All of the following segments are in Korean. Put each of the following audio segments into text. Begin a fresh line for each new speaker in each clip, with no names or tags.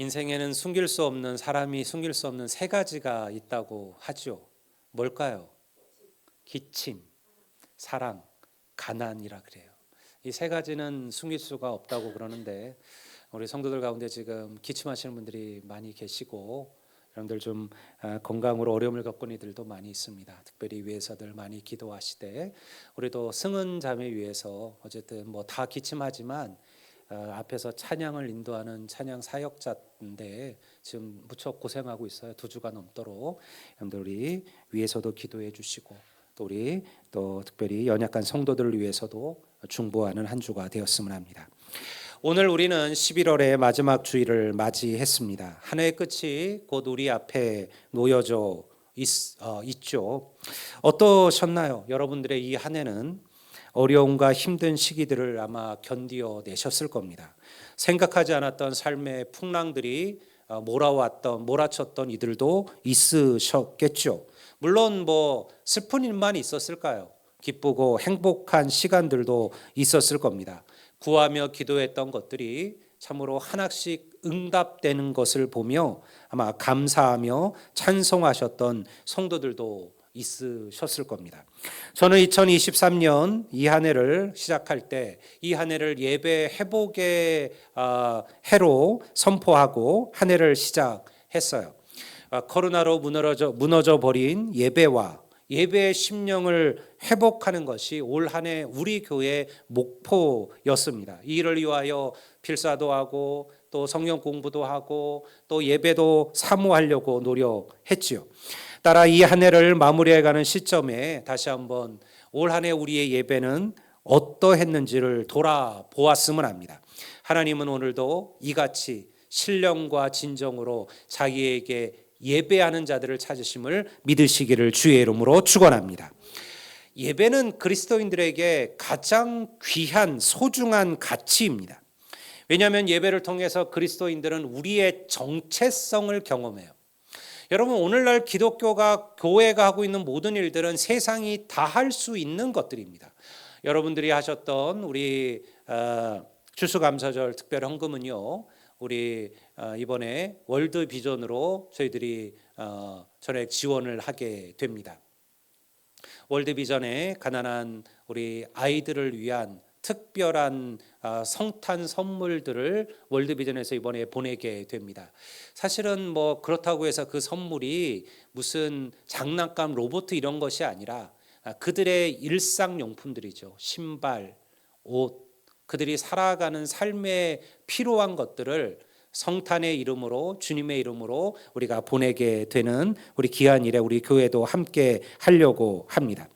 인생에는 숨길 수 없는 사람이 숨길 수 없는 세 가지가 있다고 하죠. 뭘까요? 기침, 사랑, 가난이라 그래요. 이 세 가지는 숨길 수가 없다고 그러는데 우리 성도들 가운데 지금 기침하시는 분들이 많이 계시고 여러분들 좀 건강으로 어려움을 겪는 이들도 많이 있습니다. 특별히 위해서들 많이 기도하시되 우리도 승은 자매 위해서 어쨌든 뭐 다 기침하지만 앞에서 찬양을 인도하는 찬양 사역자인데 지금 무척 고생하고 있어요. 2주가 넘도록. 여러분들 우리 위해서도 기도해 주시고 또 우리 또 특별히 연약한 성도들을 위해서도 중보하는 한 주가 되었으면 합니다. 오늘 우리는 11월의 마지막 주일을 맞이했습니다. 한 해의 끝이 곧 우리 앞에 놓여져 있죠. 어떠셨나요? 여러분들의 이 한 해는 어려움과 힘든 시기들을 아마 견디어내셨을 겁니다. 생각하지 않았던 삶의 풍랑들이 몰아쳤던 이들도 있으셨겠죠. 물론 뭐 슬픈 일만 있었을까요? 기쁘고 행복한 시간들도 있었을 겁니다. 구하며 기도했던 것들이 참으로 하나씩 응답되는 것을 보며 아마 감사하며 찬송하셨던 성도들도 있으셨을 겁니다. 저는 2023년 이 한 해를 시작할 때 이 한 해를 예배 회복의 해로 선포하고 한 해를 시작했어요. 코로나로 무너져 버린 예배와 예배의 심령을 회복하는 것이 올 한 해 우리 교회의 목표였습니다. 이 일을 위하여 필사도 하고 또 성경 공부도 하고 또 예배도 사모하려고 노력했지요. 따라 이 한 해를 마무리해가는 시점에 다시 한번 올 한 해 우리의 예배는 어떠했는지를 돌아보았으면 합니다. 하나님은 오늘도 이같이 신령과 진정으로 자기에게 예배하는 자들을 찾으심을 믿으시기를 주의 이름으로 축원합니다. 예배는 그리스도인들에게 가장 귀한 소중한 가치입니다. 왜냐하면 예배를 통해서 그리스도인들은 우리의 정체성을 경험해요. 여러분, 오늘날 기독교가 교회가 하고 있는 모든 일들은 세상이 다 할 수 있는 것들입니다. 여러분들이 하셨던 우리 추수감사절 특별 헌금은요, 우리 이번에 월드 비전으로 저희들이 전액 지원을 하게 됩니다. 월드 비전에 가난한 우리 아이들을 위한 특별한 성탄 선물들을 월드비전에서 이번에 보내게 됩니다. 사실은 뭐 그렇다고 해서 그 선물이 무슨 장난감 로봇 이런 것이 아니라 그들의 일상용품들이죠. 신발, 옷, 그들이 살아가는 삶에 필요한 것들을 성탄의 이름으로 주님의 이름으로 우리가 보내게 되는 우리 귀한 일에 우리 교회도 함께 하려고 합니다.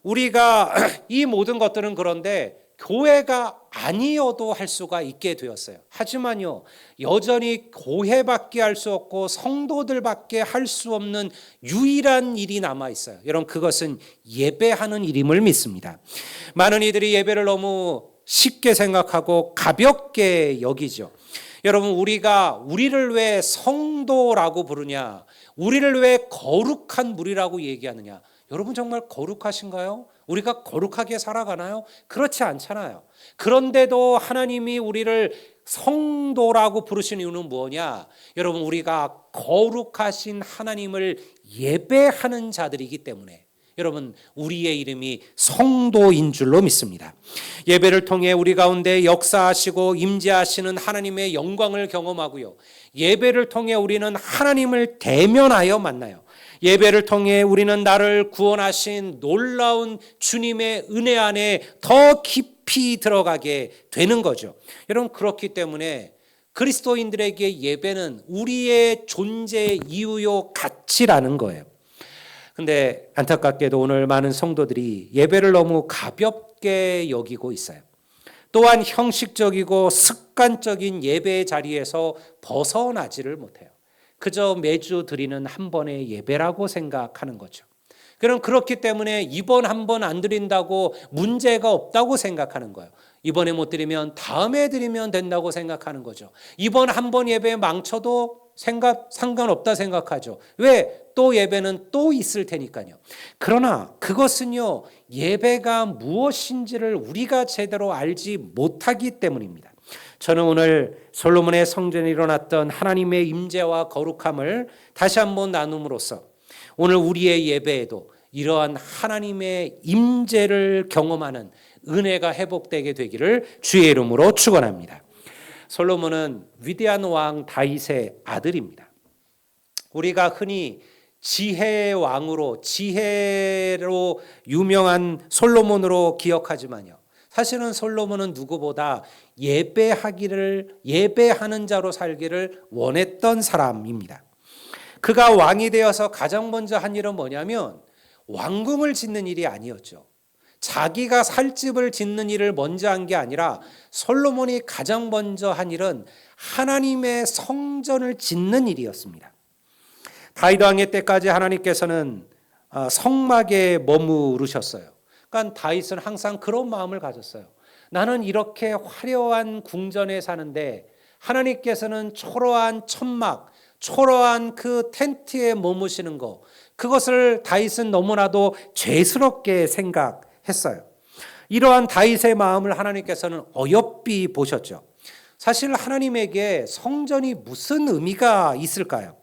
우리가 이 모든 것들은 그런데 교회가 아니어도 할 수가 있게 되었어요. 하지만요, 여전히 교회밖에 할 수 없고 성도들밖에 할 수 없는 유일한 일이 남아 있어요. 여러분, 그것은 예배하는 일임을 믿습니다. 많은 이들이 예배를 너무 쉽게 생각하고 가볍게 여기죠. 여러분, 우리를 왜 성도라고 부르냐? 우리를 왜 거룩한 무리라고 얘기하느냐? 여러분, 정말 거룩하신가요? 우리가 거룩하게 살아가나요? 그렇지 않잖아요. 그런데도 하나님이 우리를 성도라고 부르신 이유는 뭐냐? 여러분, 우리가 거룩하신 하나님을 예배하는 자들이기 때문에 여러분, 우리의 이름이 성도인 줄로 믿습니다. 예배를 통해 우리 가운데 역사하시고 임재하시는 하나님의 영광을 경험하고요. 예배를 통해 우리는 하나님을 대면하여 만나요. 예배를 통해 우리는 나를 구원하신 놀라운 주님의 은혜 안에 더 깊이 들어가게 되는 거죠. 여러분, 그렇기 때문에 그리스도인들에게 예배는 우리의 존재의 이유요 가치라는 거예요. 근데 안타깝게도 오늘 많은 성도들이 예배를 너무 가볍게 여기고 있어요. 또한 형식적이고 습관적인 예배의 자리에서 벗어나지를 못해요. 그저 매주 드리는 한 번의 예배라고 생각하는 거죠. 그럼 그렇기 때문에 이번 한 번 안 드린다고 문제가 없다고 생각하는 거예요. 이번에 못 드리면 다음에 드리면 된다고 생각하는 거죠. 이번 한 번 예배 망쳐도 상관없다 생각하죠. 왜? 또 예배는 또 있을 테니까요. 그러나 그것은요, 예배가 무엇인지를 우리가 제대로 알지 못하기 때문입니다. 저는 오늘 솔로몬의 성전에 일어났던 하나님의 임재와 거룩함을 다시 한번 나눔으로써 오늘 우리의 예배에도 이러한 하나님의 임재를 경험하는 은혜가 회복되게 되기를 주의 이름으로 축원합니다. 솔로몬은 위대한 왕 다윗의 아들입니다. 우리가 흔히 지혜의 왕으로, 지혜로 유명한 솔로몬으로 기억하지만요, 사실은 솔로몬은 누구보다 예배하는 자로 살기를 원했던 사람입니다. 그가 왕이 되어서 가장 먼저 한 일은 뭐냐면 왕궁을 짓는 일이 아니었죠. 자기가 살 집을 짓는 일을 먼저 한 게 아니라 솔로몬이 가장 먼저 한 일은 하나님의 성전을 짓는 일이었습니다. 다윗 왕의 때까지 하나님께서는 성막에 머무르셨어요. 그러니까 다윗은 항상 그런 마음을 가졌어요. 나는 이렇게 화려한 궁전에 사는데 하나님께서는 초라한 천막, 초라한 그 텐트에 머무시는 거, 그것을 다윗은 너무나도 죄스럽게 생각했어요. 이러한 다윗의 마음을 하나님께서는 어여삐 보셨죠. 사실 하나님에게 성전이 무슨 의미가 있을까요?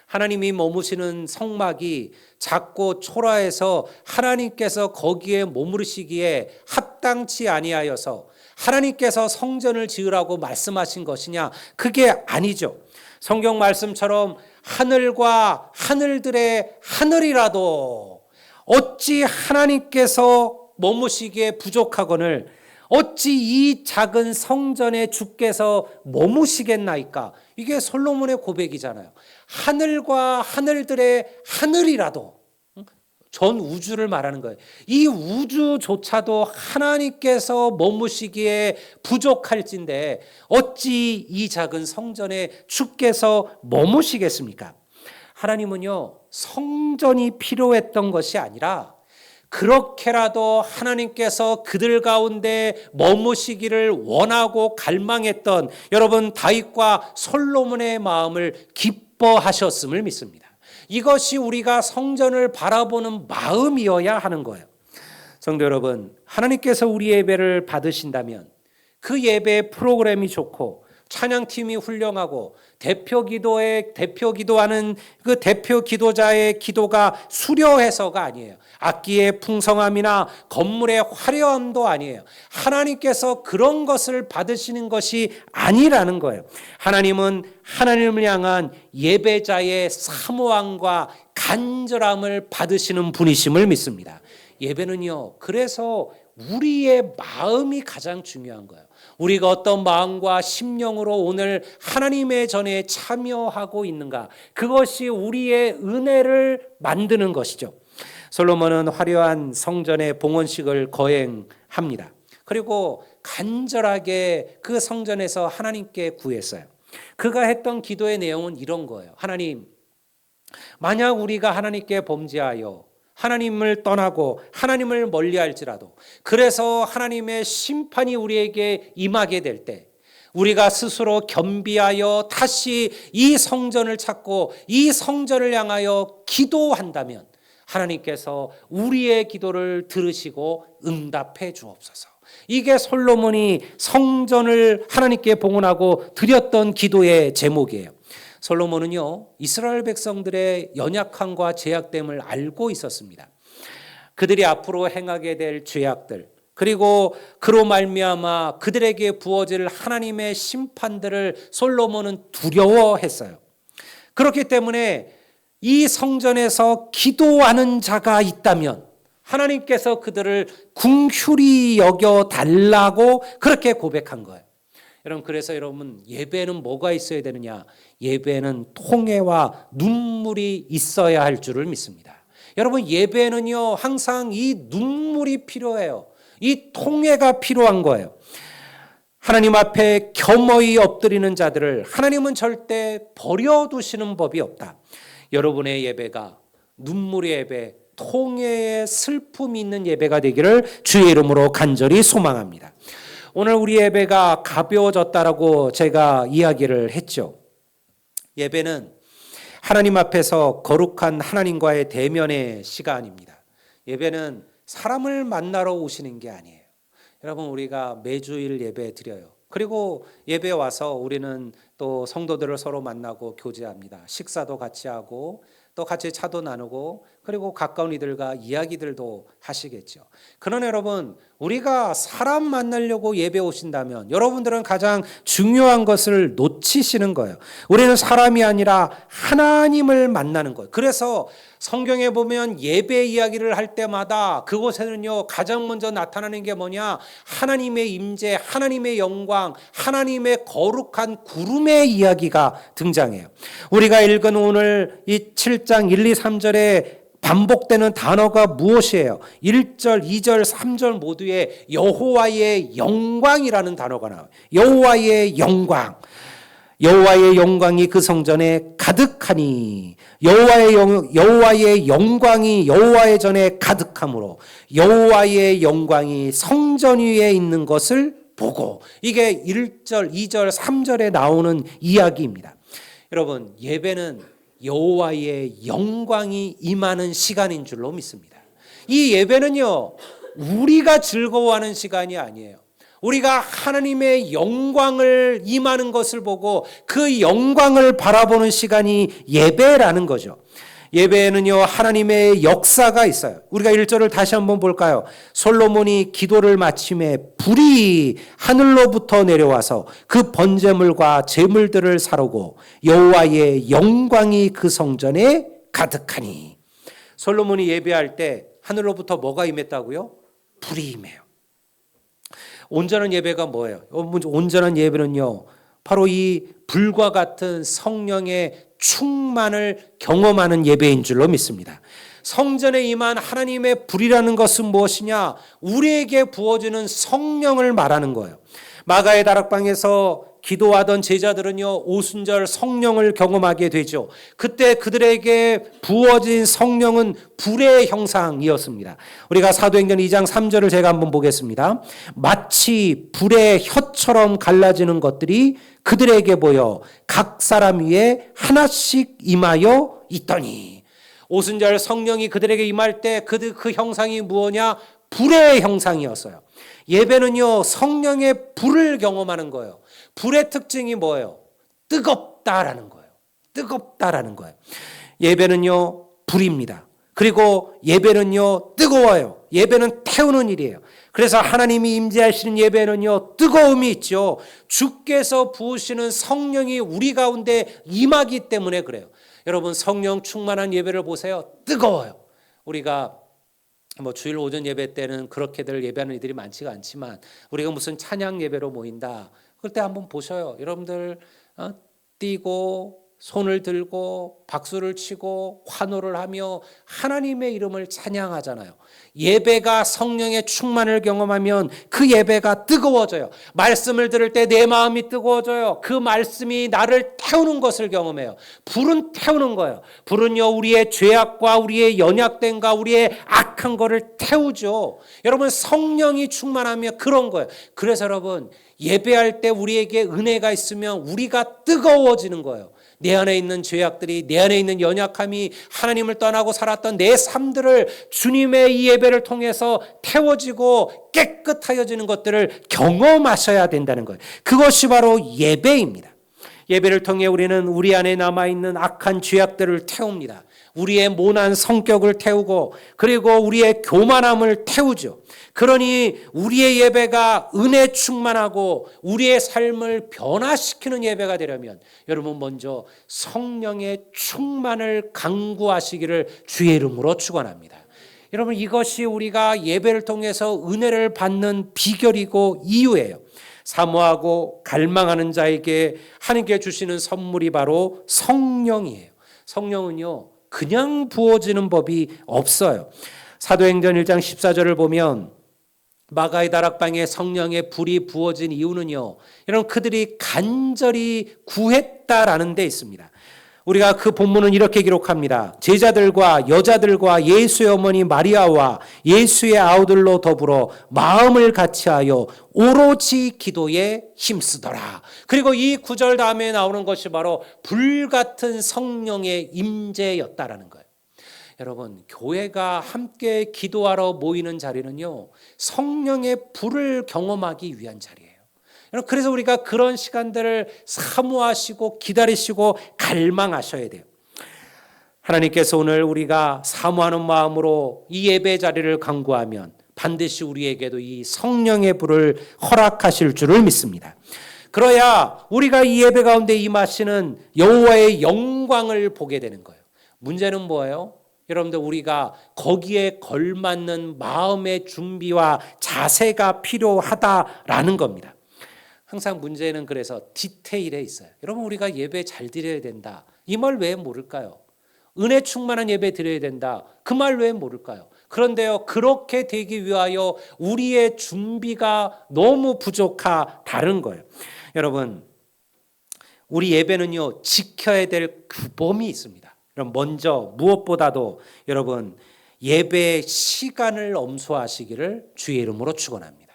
하나님이 머무시는 성막이 작고 초라해서 하나님께서 거기에 머무르시기에 합당치 아니하여서 하나님께서 성전을 지으라고 말씀하신 것이냐? 그게 아니죠. 성경 말씀처럼 하늘과 하늘들의 하늘이라도 어찌 하나님께서 머무시기에 부족하거늘 어찌 이 작은 성전에 주께서 머무시겠나이까? 이게 솔로몬의 고백이잖아요. 하늘과 하늘들의 하늘이라도, 전 우주를 말하는 거예요. 이 우주조차도 하나님께서 머무시기에 부족할진데 어찌 이 작은 성전에 주께서 머무시겠습니까? 하나님은요, 성전이 필요했던 것이 아니라 그렇게라도 하나님께서 그들 가운데 머무시기를 원하고 갈망했던 여러분 다윗과 솔로몬의 마음을 기뻐하셨음을 믿습니다. 이것이 우리가 성전을 바라보는 마음이어야 하는 거예요. 성도 여러분, 하나님께서 우리 예배를 받으신다면 그 예배의 프로그램이 좋고 찬양팀이 훌륭하고 대표 기도하는 그 대표 기도자의 기도가 수려해서가 아니에요. 악기의 풍성함이나 건물의 화려함도 아니에요. 하나님께서 그런 것을 받으시는 것이 아니라는 거예요. 하나님은 하나님을 향한 예배자의 사모함과 간절함을 받으시는 분이심을 믿습니다. 예배는요, 그래서 우리의 마음이 가장 중요한 거예요. 우리가 어떤 마음과 심령으로 오늘 하나님의 전에 참여하고 있는가, 그것이 우리의 은혜를 만드는 것이죠. 솔로몬은 화려한 성전의 봉헌식을 거행합니다. 그리고 간절하게 그 성전에서 하나님께 구했어요. 그가 했던 기도의 내용은 이런 거예요. 하나님, 만약 우리가 하나님께 범죄하여 하나님을 떠나고 하나님을 멀리할지라도, 그래서 하나님의 심판이 우리에게 임하게 될 때 우리가 스스로 겸비하여 다시 이 성전을 찾고 이 성전을 향하여 기도한다면 하나님께서 우리의 기도를 들으시고 응답해 주옵소서. 이게 솔로몬이 성전을 하나님께 봉헌하고 드렸던 기도의 제목이에요. 솔로몬은요, 이스라엘 백성들의 연약함과 죄악됨을 알고 있었습니다. 그들이 앞으로 행하게 될 죄악들, 그리고 그로 말미암아 그들에게 부어질 하나님의 심판들을 솔로몬은 두려워했어요. 그렇기 때문에 이 성전에서 기도하는 자가 있다면 하나님께서 그들을 긍휼히 여겨 달라고 그렇게 고백한 거예요. 여러분, 그래서 여러분, 예배는 뭐가 있어야 되느냐? 예배는 통회와 눈물이 있어야 할 줄을 믿습니다. 여러분, 예배는요, 항상 이 눈물이 필요해요. 이 통회가 필요한 거예요. 하나님 앞에 겸허히 엎드리는 자들을 하나님은 절대 버려두시는 법이 없다. 여러분의 예배가 눈물의 예배, 통회의 슬픔이 있는 예배가 되기를 주의 이름으로 간절히 소망합니다. 오늘 우리 예배가 가벼워졌다라고 제가 이야기를 했죠. 예배는 하나님 앞에서 거룩한 하나님과의 대면의 시간입니다. 예배는 사람을 만나러 오시는 게 아니에요. 여러분, 우리가 매주일 예배 드려요. 그리고 예배 와서 우리는 또 성도들을 서로 만나고 교제합니다. 식사도 같이 하고 또 같이 차도 나누고 그리고 가까운 이들과 이야기들도 하시겠죠. 그러나 여러분, 우리가 사람 만나려고 예배 오신다면 여러분들은 가장 중요한 것을 놓치시는 거예요. 우리는 사람이 아니라 하나님을 만나는 거예요. 그래서 성경에 보면 예배 이야기를 할 때마다 그곳에는요, 가장 먼저 나타나는 게 뭐냐? 하나님의 임재, 하나님의 영광, 하나님의 거룩한 구름의 이야기가 등장해요. 우리가 읽은 오늘 이 7장 1, 2, 3절에 반복되는 단어가 무엇이에요? 1절, 2절, 3절 모두에 여호와의 영광이라는 단어가 나와요. 여호와의 영광. 여호와의 영광이 그 성전에 가득하니 여호와의 영광이 여호와의 전에 가득함으로 여호와의 영광이 성전 위에 있는 것을 보고, 이게 1절, 2절, 3절에 나오는 이야기입니다. 여러분, 예배는 여호와의 영광이 임하는 시간인 줄로 믿습니다. 이 예배는요, 우리가 즐거워하는 시간이 아니에요. 우리가 하나님의 영광을 임하는 것을 보고 그 영광을 바라보는 시간이 예배라는 거죠. 예배에는요, 하나님의 역사가 있어요. 우리가 1절을 다시 한번 볼까요? 솔로몬이 기도를 마침에 불이 하늘로부터 내려와서 그 번제물과 제물들을 사르고 여호와의 영광이 그 성전에 가득하니. 솔로몬이 예배할 때 하늘로부터 뭐가 임했다고요? 불이 임해요. 온전한 예배가 뭐예요? 온전한 예배는요, 바로 이 불과 같은 성령의 충만을 경험하는 예배인 줄로 믿습니다. 성전에 임한 하나님의 불이라는 것은 무엇이냐? 우리에게 부어지는 성령을 말하는 거예요. 마가의 다락방에서 기도하던 제자들은요, 오순절 성령을 경험하게 되죠. 그때 그들에게 부어진 성령은 불의 형상이었습니다. 우리가 사도행전 2장 3절을 제가 한번 보겠습니다. 마치 불의 혀처럼 갈라지는 것들이 그들에게 보여 각 사람 위에 하나씩 임하여 있더니. 오순절 성령이 그들에게 임할 때 그 형상이 무엇이냐? 불의 형상이었어요. 예배는요, 성령의 불을 경험하는 거예요. 불의 특징이 뭐예요? 뜨겁다라는 거예요. 뜨겁다라는 거예요. 예배는요, 불입니다. 그리고 예배는요, 뜨거워요. 예배는 태우는 일이에요. 그래서 하나님이 임재하시는 예배는요, 뜨거움이 있죠. 주께서 부으시는 성령이 우리 가운데 임하기 때문에 그래요. 여러분, 성령 충만한 예배를 보세요. 뜨거워요. 우리가 주일 오전 예배 때는 그렇게들 예배하는 이들이 많지가 않지만, 우리가 무슨 찬양 예배로 모인다 그럴 때 한번 보셔요. 여러분들 뛰고 손을 들고 박수를 치고 환호를 하며 하나님의 이름을 찬양하잖아요. 예배가 성령의 충만을 경험하면 그 예배가 뜨거워져요. 말씀을 들을 때 내 마음이 뜨거워져요. 그 말씀이 나를 태우는 것을 경험해요. 불은 태우는 거예요. 불은요, 우리의 죄악과 우리의 연약됨과 우리의 악한 거를 태우죠. 여러분, 성령이 충만하면 그런 거예요. 그래서 여러분, 예배할 때 우리에게 은혜가 있으면 우리가 뜨거워지는 거예요. 내 안에 있는 죄악들이, 내 안에 있는 연약함이, 하나님을 떠나고 살았던 내 삶들을 주님의 이 예배를 통해서 태워지고 깨끗하여지는 것들을 경험하셔야 된다는 거예요. 그것이 바로 예배입니다. 예배를 통해 우리는 우리 안에 남아있는 악한 죄악들을 태웁니다. 우리의 모난 성격을 태우고, 그리고 우리의 교만함을 태우죠. 그러니 우리의 예배가 은혜 충만하고 우리의 삶을 변화시키는 예배가 되려면 여러분, 먼저 성령의 충만을 강구하시기를 주의 이름으로 축원합니다. 여러분, 이것이 우리가 예배를 통해서 은혜를 받는 비결이고 이유예요. 사모하고 갈망하는 자에게 하나님께 주시는 선물이 바로 성령이에요. 성령은요, 그냥 부어지는 법이 없어요. 사도행전 1장 14절을 보면 마가의 다락방에 성령의 불이 부어진 이유는요, 여러분, 그들이 간절히 구했다라는 데 있습니다. 우리가 그 본문은 이렇게 기록합니다. 제자들과 여자들과 예수의 어머니 마리아와 예수의 아우들로 더불어 마음을 같이하여 오로지 기도에 힘쓰더라. 그리고 이 구절 다음에 나오는 것이 바로 불같은 성령의 임재였다라는 거예요. 여러분, 교회가 함께 기도하러 모이는 자리는요, 성령의 불을 경험하기 위한 자리예요. 그래서 우리가 그런 시간들을 사모하시고 기다리시고 갈망하셔야 돼요. 하나님께서 오늘 우리가 사모하는 마음으로 이 예배 자리를 간구하면 반드시 우리에게도 이 성령의 불을 허락하실 줄을 믿습니다. 그래야 우리가 이 예배 가운데 임하시는 여호와의 영광을 보게 되는 거예요. 문제는 뭐예요? 여러분들, 우리가 거기에 걸맞는 마음의 준비와 자세가 필요하다라는 겁니다. 항상 문제는 그래서 디테일에 있어요. 여러분, 우리가 예배 잘 드려야 된다, 이 말 왜 모를까요? 은혜 충만한 예배 드려야 된다, 그 말 왜 모를까요? 그런데요, 그렇게 되기 위하여 우리의 준비가 너무 부족하다는 거예요. 여러분, 우리 예배는요, 지켜야 될 규범이 있습니다. 그럼 먼저 무엇보다도 여러분, 예배 시간을 엄수하시기를 주의 이름으로 축원합니다.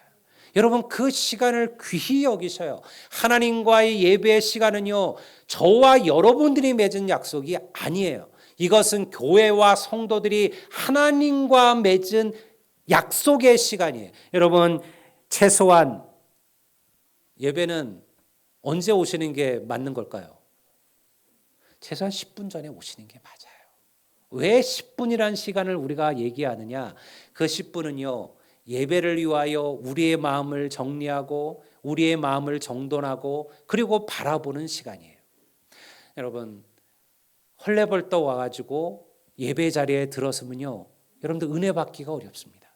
여러분, 그 시간을 귀히 여기셔요. 하나님과의 예배의 시간은요, 저와 여러분들이 맺은 약속이 아니에요. 이것은 교회와 성도들이 하나님과 맺은 약속의 시간이에요. 여러분, 최소한 예배는 언제 오시는 게 맞는 걸까요? 최소한 10분 전에 오시는 게 맞아요. 왜 10분이라는 시간을 우리가 얘기하느냐? 그 10분은요, 예배를 위하여 우리의 마음을 정리하고 우리의 마음을 정돈하고 그리고 바라보는 시간이에요. 여러분, 헐레벌떡 와가지고 예배 자리에 들어서면요, 여러분들 은혜 받기가 어렵습니다.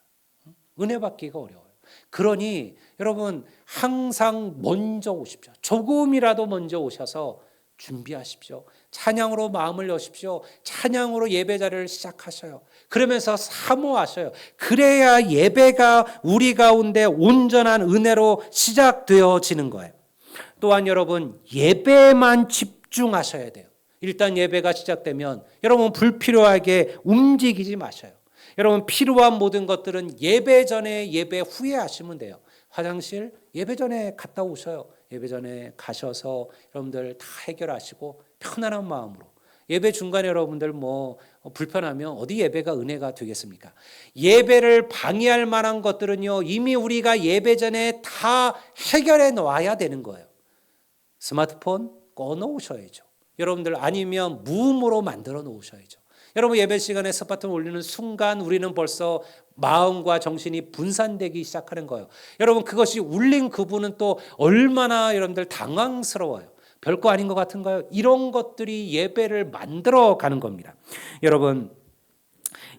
은혜 받기가 어려워요. 그러니 여러분, 항상 먼저 오십시오. 조금이라도 먼저 오셔서 준비하십시오. 찬양으로 마음을 여십시오. 찬양으로 예배 자리를 시작하셔요. 그러면서 사모하셔요. 그래야 예배가 우리 가운데 온전한 은혜로 시작되어지는 거예요. 또한 여러분, 예배만 집중하셔야 돼요. 일단 예배가 시작되면 여러분, 불필요하게 움직이지 마셔요. 여러분, 필요한 모든 것들은 예배 전에 예배 후에 하시면 돼요. 화장실 예배 전에 갔다 오셔요. 예배 전에 가셔서 여러분들 다 해결하시고 편안한 마음으로. 예배 중간에 여러분들 불편하면 어디 예배가 은혜가 되겠습니까? 예배를 방해할 만한 것들은요, 이미 우리가 예배 전에 다 해결해 놓아야 되는 거예요. 스마트폰 꺼놓으셔야죠. 여러분들, 아니면 무음으로 만들어 놓으셔야죠. 여러분, 예배 시간에 스마트폰 올리는 순간 우리는 벌써 마음과 정신이 분산되기 시작하는 거예요. 여러분, 그것이 울린 그분은 또 얼마나 여러분들 당황스러워요. 별거 아닌 것 같은가요? 이런 것들이 예배를 만들어 가는 겁니다. 여러분,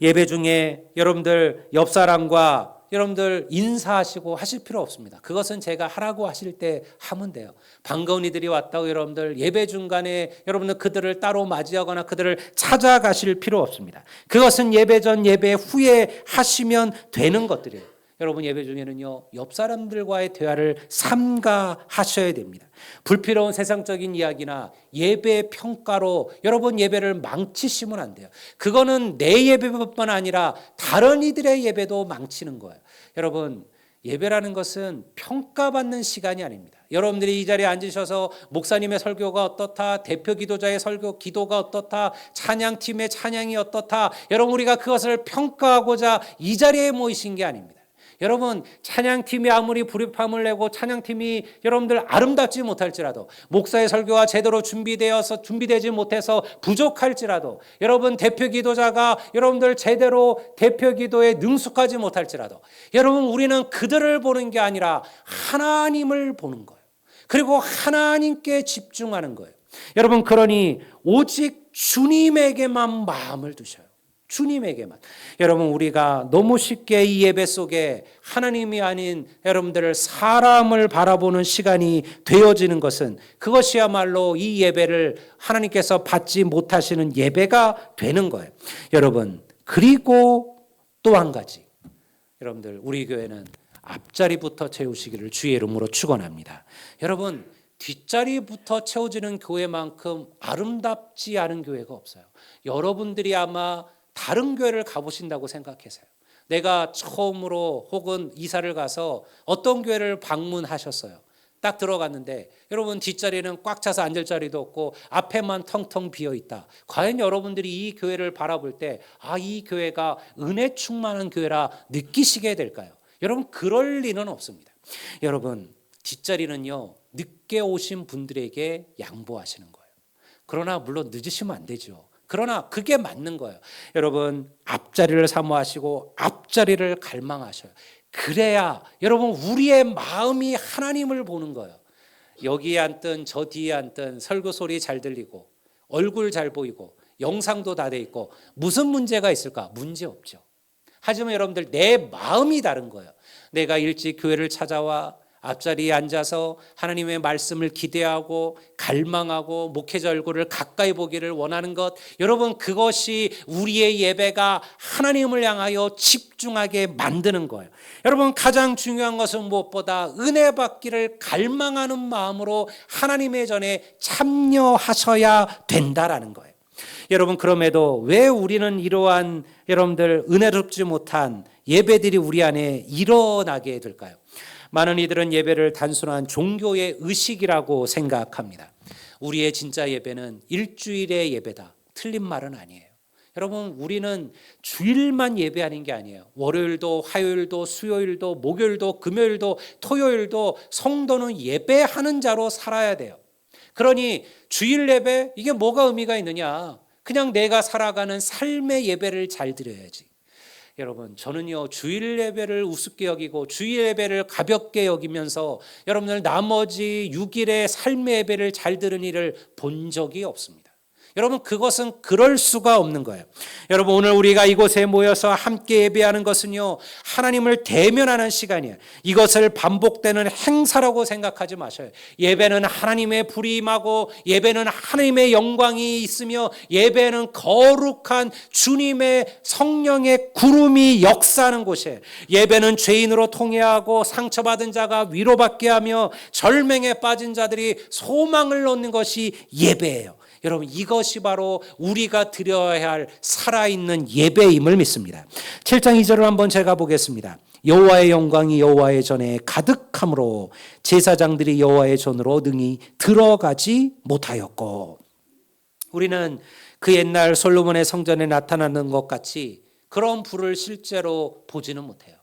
예배 중에 여러분들 옆 사람과 여러분들 인사하시고 하실 필요 없습니다. 그것은 제가 하라고 하실 때 하면 돼요. 반가운 이들이 왔다고 여러분들 예배 중간에 여러분들 그들을 따로 맞이하거나 그들을 찾아가실 필요 없습니다. 그것은 예배 전 예배 후에 하시면 되는 것들이에요. 여러분, 예배 중에는요, 옆 사람들과의 대화를 삼가하셔야 됩니다. 불필요한 세상적인 이야기나 예배 평가로 여러분 예배를 망치시면 안 돼요. 그거는 내 예배뿐만 아니라 다른 이들의 예배도 망치는 거예요. 여러분, 예배라는 것은 평가받는 시간이 아닙니다. 여러분들이 이 자리에 앉으셔서 목사님의 설교가 어떻다, 대표 기도자의 기도가 어떻다, 찬양팀의 찬양이 어떻다, 여러분, 우리가 그것을 평가하고자 이 자리에 모이신 게 아닙니다. 여러분, 찬양팀이 아무리 불협화음을 내고 찬양팀이 여러분들 아름답지 못할지라도, 목사의 설교가 제대로 준비되지 못해서 부족할지라도, 여러분 대표 기도자가 여러분들 제대로 대표 기도에 능숙하지 못할지라도, 여러분, 우리는 그들을 보는 게 아니라 하나님을 보는 거예요. 그리고 하나님께 집중하는 거예요. 여러분, 그러니 오직 주님에게만 마음을 두셔요. 주님에게만. 여러분, 우리가 너무 쉽게 이 예배 속에 하나님이 아닌 여러분들 사람을 바라보는 시간이 되어지는 것은, 그것이야말로 이 예배를 하나님께서 받지 못하시는 예배가 되는 거예요. 여러분, 그리고 또 한 가지, 여러분들, 우리 교회는 앞자리부터 채우시기를 주의 이름으로 축원합니다. 여러분, 뒷자리부터 채워지는 교회만큼 아름답지 않은 교회가 없어요. 여러분들이 아마 다른 교회를 가보신다고 생각하세요. 내가 처음으로 혹은 이사를 가서 어떤 교회를 방문하셨어요. 딱 들어갔는데 여러분, 뒷자리는 꽉 차서 앉을 자리도 없고 앞에만 텅텅 비어 있다. 과연 여러분들이 이 교회를 바라볼 때 이 교회가 은혜 충만한 교회라 느끼시게 될까요? 여러분, 그럴 리는 없습니다. 여러분, 뒷자리는요, 늦게 오신 분들에게 양보하시는 거예요. 그러나 물론 늦으시면 안 되죠. 그러나 그게 맞는 거예요. 여러분, 앞자리를 사모하시고 앞자리를 갈망하셔요. 그래야 여러분 우리의 마음이 하나님을 보는 거예요. 여기에 앉든 저 뒤에 앉든 설교 소리 잘 들리고 얼굴 잘 보이고 영상도 다 돼 있고 무슨 문제가 있을까? 문제 없죠. 하지만 여러분들 내 마음이 다른 거예요. 내가 일찍 교회를 찾아와 앞자리에 앉아서 하나님의 말씀을 기대하고 갈망하고 목회자 얼굴을 가까이 보기를 원하는 것, 여러분 그것이 우리의 예배가 하나님을 향하여 집중하게 만드는 거예요. 여러분 가장 중요한 것은 무엇보다 은혜 받기를 갈망하는 마음으로 하나님의 전에 참여하셔야 된다라는 거예요. 여러분 그럼에도 왜 우리는 이러한 여러분들 은혜롭지 못한 예배들이 우리 안에 일어나게 될까요? 많은 이들은 예배를 단순한 종교의 의식이라고 생각합니다. 우리의 진짜 예배는 일주일의 예배다. 틀린 말은 아니에요. 여러분 우리는 주일만 예배하는 게 아니에요. 월요일도 화요일도 수요일도 목요일도 금요일도 토요일도 성도는 예배하는 자로 살아야 돼요. 그러니 주일 예배 이게 뭐가 의미가 있느냐? 그냥 내가 살아가는 삶의 예배를 잘 드려야지. 여러분 저는요 주일 예배를 우습게 여기고 주일 예배를 가볍게 여기면서 여러분들 나머지 6일의 삶의 예배를 잘 들은 일을 본 적이 없습니다. 여러분 그것은 그럴 수가 없는 거예요. 여러분 오늘 우리가 이곳에 모여서 함께 예배하는 것은요 하나님을 대면하는 시간이에요. 이것을 반복되는 행사라고 생각하지 마셔요. 예배는 하나님의 불이 임하고 예배는 하나님의 영광이 있으며 예배는 거룩한 주님의 성령의 구름이 역사하는 곳이에요. 예배는 죄인으로 통회하고 상처받은 자가 위로받게 하며 절망에 빠진 자들이 소망을 얻는 것이 예배예요. 여러분 이것이 바로 우리가 드려야 할 살아있는 예배임을 믿습니다. 7장 2절을 한번 제가 보겠습니다. 여호와의 영광이 여호와의 전에 가득함으로 제사장들이 여호와의 전으로 능히 들어가지 못하였고, 우리는 그 옛날 솔로몬의 성전에 나타나는 것 같이 그런 불을 실제로 보지는 못해요.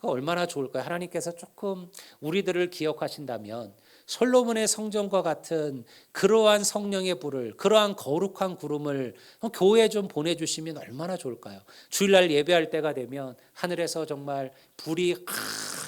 얼마나 좋을까요? 하나님께서 조금 우리들을 기억하신다면 솔로몬의 성전과 같은 그러한 성령의 불을, 그러한 거룩한 구름을 교회에 좀 보내주시면 얼마나 좋을까요? 주일날 예배할 때가 되면 하늘에서 정말 불이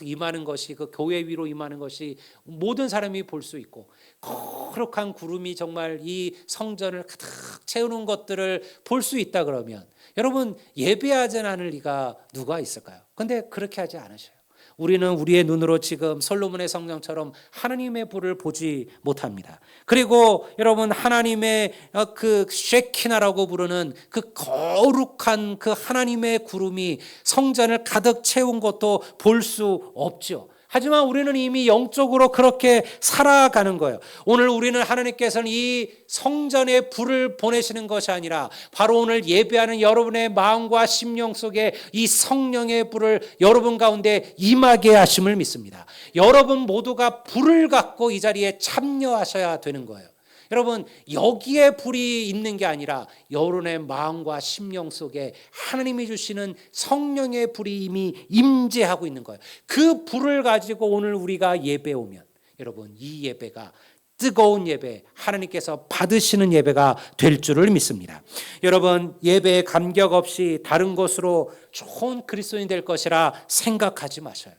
임하는 것이, 그 교회 위로 임하는 것이 모든 사람이 볼 수 있고 거룩한 구름이 정말 이 성전을 가득 채우는 것들을 볼 수 있다 그러면 여러분 예배하지 않을 리가 누가 있을까요? 근데 그렇게 하지 않으셔요. 우리는 우리의 눈으로 지금 솔로몬의 성령처럼 하나님의 불을 보지 못합니다. 그리고 여러분 하나님의 그 쉐키나라고 부르는 그 거룩한 그 하나님의 구름이 성전을 가득 채운 것도 볼 수 없죠. 하지만 우리는 이미 영적으로 그렇게 살아가는 거예요. 오늘 우리는 하나님께서는 이 성전에 불을 보내시는 것이 아니라 바로 오늘 예배하는 여러분의 마음과 심령 속에 이 성령의 불을 여러분 가운데 임하게 하심을 믿습니다. 여러분 모두가 불을 갖고 이 자리에 참여하셔야 되는 거예요. 여러분 여기에 불이 있는 게 아니라 여러분의 마음과 심령 속에 하나님이 주시는 성령의 불이 이미 임재하고 있는 거예요. 그 불을 가지고 오늘 우리가 예배 오면 여러분 이 예배가 뜨거운 예배, 하나님께서 받으시는 예배가 될 줄을 믿습니다. 여러분 예배에 감격 없이 다른 것으로 좋은 그리스도인이 될 것이라 생각하지 마셔요.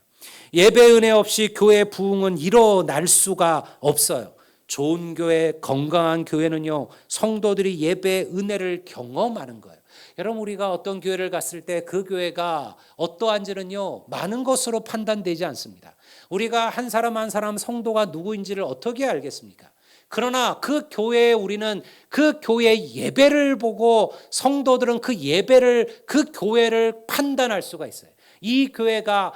예배 은혜 없이 교회 부흥은 일어날 수가 없어요. 좋은 교회, 건강한 교회는요 성도들이 예배의 은혜를 경험하는 거예요. 여러분 우리가 어떤 교회를 갔을 때 그 교회가 어떠한지는요 많은 것으로 판단되지 않습니다. 우리가 한 사람 한 사람 성도가 누구인지를 어떻게 알겠습니까? 그러나 그 교회에 우리는 그 교회의 예배를 보고 성도들은 그 예배를, 그 교회를 판단할 수가 있어요. 이 교회가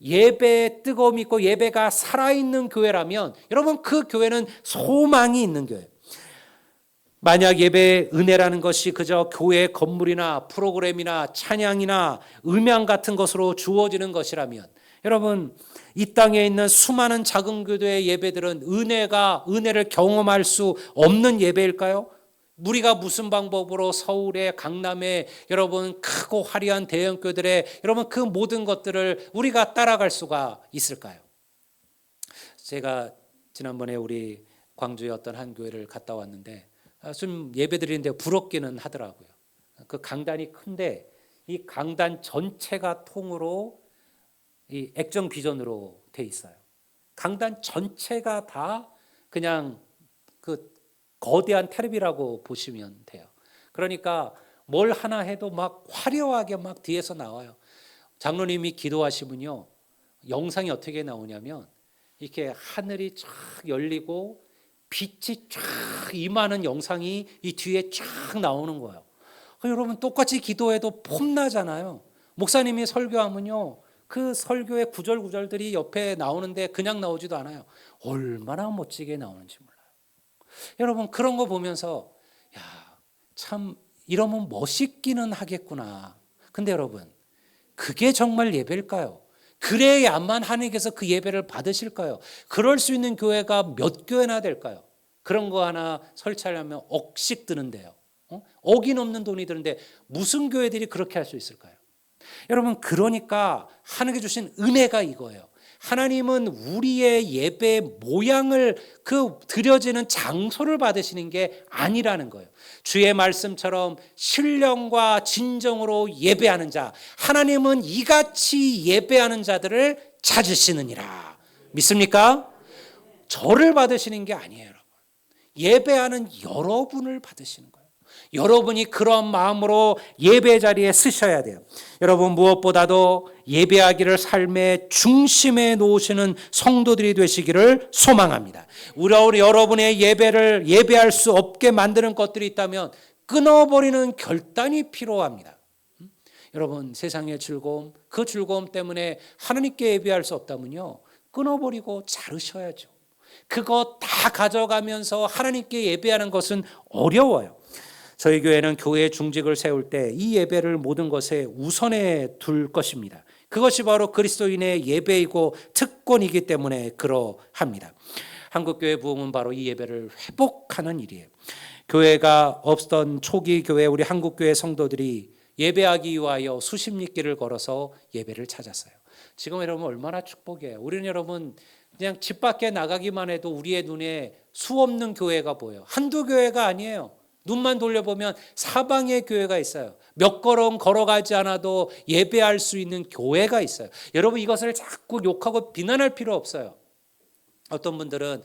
예배에 뜨거움이 있고 예배가 살아있는 교회라면 여러분 그 교회는 소망이 있는 교회. 만약 예배의 은혜라는 것이 그저 교회 건물이나 프로그램이나 찬양이나 음향 같은 것으로 주어지는 것이라면 여러분 이 땅에 있는 수많은 작은 교회의 예배들은 은혜를 경험할 수 없는 예배일까요? 우리가 무슨 방법으로 서울에, 강남에 여러분 크고 화려한 대형교들의 여러분 그 모든 것들을 우리가 따라갈 수가 있을까요? 제가 지난번에 우리 광주의 어떤 한 교회를 갔다 왔는데 좀 예배드리는데 부럽기는 하더라고요. 그 강단이 큰데 이 강단 전체가 통으로 이 액정 비전으로 돼 있어요. 강단 전체가 다 그냥 그 거대한 텔레비라고 보시면 돼요. 그러니까 뭘 하나 해도 막 화려하게 막 뒤에서 나와요. 장로님이 기도하시면요, 영상이 어떻게 나오냐면 이렇게 하늘이 쫙 열리고 빛이 쫙 임하는 영상이 이 뒤에 쫙 나오는 거예요. 여러분 똑같이 기도해도 폼나잖아요. 목사님이 설교하면요, 그 설교의 구절구절들이 옆에 나오는데 그냥 나오지도 않아요. 얼마나 멋지게 나오는지 몰라요. 여러분 그런 거 보면서 참 이러면 멋있기는 하겠구나. 근데 여러분 그게 정말 예배일까요? 그래야만 하나님께서 그 예배를 받으실까요? 그럴 수 있는 교회가 몇 교회나 될까요? 그런 거 하나 설치하려면 억씩 드는데요. 억이 넘는 돈이 드는데 무슨 교회들이 그렇게 할 수 있을까요? 여러분 그러니까 하나님께 주신 은혜가 이거예요. 하나님은 우리의 예배 모양을 그 드려지는 장소를 받으시는 게 아니라는 거예요. 주의 말씀처럼 신령과 진정으로 예배하는 자, 하나님은 이같이 예배하는 자들을 찾으시느니라. 믿습니까? 저를 받으시는 게 아니에요, 여러분. 예배하는 여러분을 받으시는 거예요. 여러분이 그런 마음으로 예배 자리에 서셔야 돼요. 여러분 무엇보다도 예배하기를 삶의 중심에 놓으시는 성도들이 되시기를 소망합니다. 우리 여러분의 예배를 예배할 수 없게 만드는 것들이 있다면 끊어버리는 결단이 필요합니다. 여러분 세상의 즐거움, 그 즐거움 때문에 하나님께 예배할 수 없다면요, 끊어버리고 자르셔야죠. 그거 다 가져가면서 하나님께 예배하는 것은 어려워요. 저희 교회는 교회 중직을 세울 때 이 예배를 모든 것에 우선에 둘 것입니다. 그것이 바로 그리스도인의 예배이고 특권이기 때문에 그러합니다. 한국교회 부흥은 바로 이 예배를 회복하는 일이에요. 교회가 없던 초기 교회 우리 한국교회 성도들이 예배하기 위하여 수십 리길을 걸어서 예배를 찾았어요. 지금 여러분 얼마나 축복이에요. 우리는 여러분 그냥 집 밖에 나가기만 해도 우리의 눈에 수 없는 교회가 보여요. 한두 교회가 아니에요. 눈만 돌려보면 사방에 교회가 있어요. 몇 걸음 걸어가지 않아도 예배할 수 있는 교회가 있어요. 여러분 이것을 자꾸 욕하고 비난할 필요 없어요. 어떤 분들은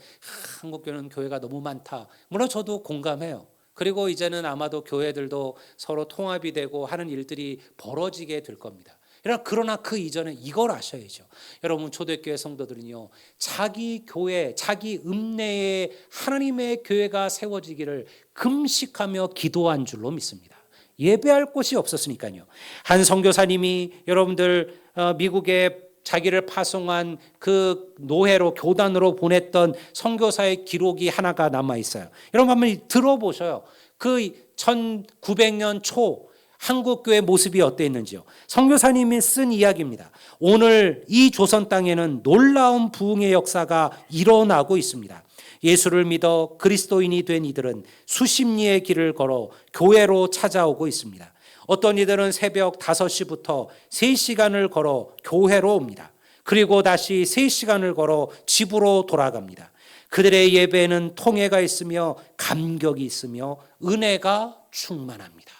한국교회는 교회가 너무 많다. 물론 저도 공감해요. 그리고 이제는 아마도 교회들도 서로 통합이 되고 하는 일들이 벌어지게 될 겁니다. 그러나 그 이전에 이걸 아셔야죠. 여러분 초대교회 성도들은요, 자기 교회, 자기 읍내에 하나님의 교회가 세워지기를 금식하며 기도한 줄로 믿습니다. 예배할 곳이 없었으니까요. 한 선교사님이 여러분들 미국에 자기를 파송한 그 노회로 교단으로 보냈던 선교사의 기록이 하나가 남아 있어요. 여러분 한번 들어보셔요. 그 1900년 초 한국교회 모습이 어땠는지요. 선교사님이 쓴 이야기입니다. 오늘 이 조선 땅에는 놀라운 부흥의 역사가 일어나고 있습니다. 예수를 믿어 그리스도인이 된 이들은 수십 리의 길을 걸어 교회로 찾아오고 있습니다. 어떤 이들은 새벽 5시부터 3시간을 걸어 교회로 옵니다. 그리고 다시 3시간을 걸어 집으로 돌아갑니다. 그들의 예배는 통해가 있으며 감격이 있으며 은혜가 충만합니다.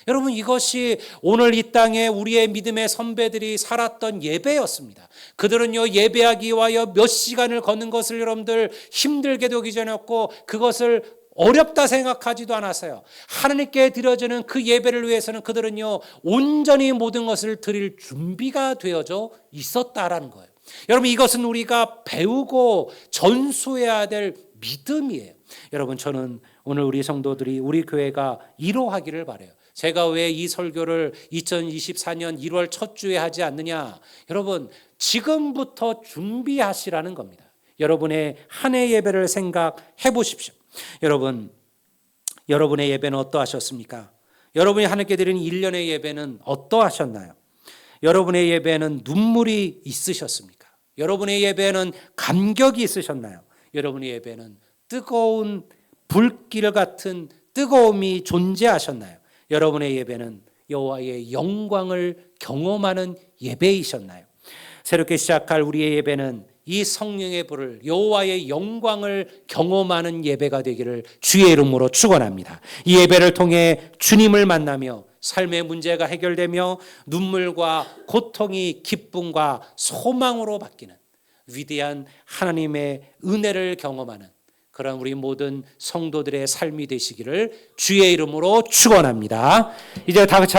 여러분 이것이 오늘 이 땅에 우리의 믿음의 선배들이 살았던 예배였습니다. 그들은요 예배하기 위하여 몇 시간을 걷는 것을 여러분들 힘들게 여기지 않았고 그것을 어렵다 생각하지도 않았어요. 하나님께 드려지는 그 예배를 위해서는 그들은요 온전히 모든 것을 드릴 준비가 되어져 있었다라는 거예요. 여러분 이것은 우리가 배우고 전수해야 될 믿음이에요. 여러분 저는 오늘 우리 성도들이 우리 교회가 이러하기를 바라요. 제가 왜 이 설교를 2024년 1월 첫 주에 하지 않느냐? 여러분 지금부터 준비하시라는 겁니다. 여러분의 한 해 예배를 생각해 보십시오. 여러분의 예배는 어떠하셨습니까? 여러분이 하나님께 드리는 1년의 예배는 어떠하셨나요? 여러분의 예배는 눈물이 있으셨습니까? 여러분의 예배는 감격이 있으셨나요? 여러분의 예배는 뜨거운 불길 같은 뜨거움이 존재하셨나요? 여러분의 예배는 여호와의 영광을 경험하는 예배이셨나요? 새롭게 시작할 우리의 예배는 이 성령의 불을, 여호와의 영광을 경험하는 예배가 되기를 주의 이름으로 축원합니다. 이 예배를 통해 주님을 만나며 삶의 문제가 해결되며 눈물과 고통이 기쁨과 소망으로 바뀌는 위대한 하나님의 은혜를 경험하는 그런 우리 모든 성도들의 삶이 되시기를 주의 이름으로 축원합니다. 이제 다 같이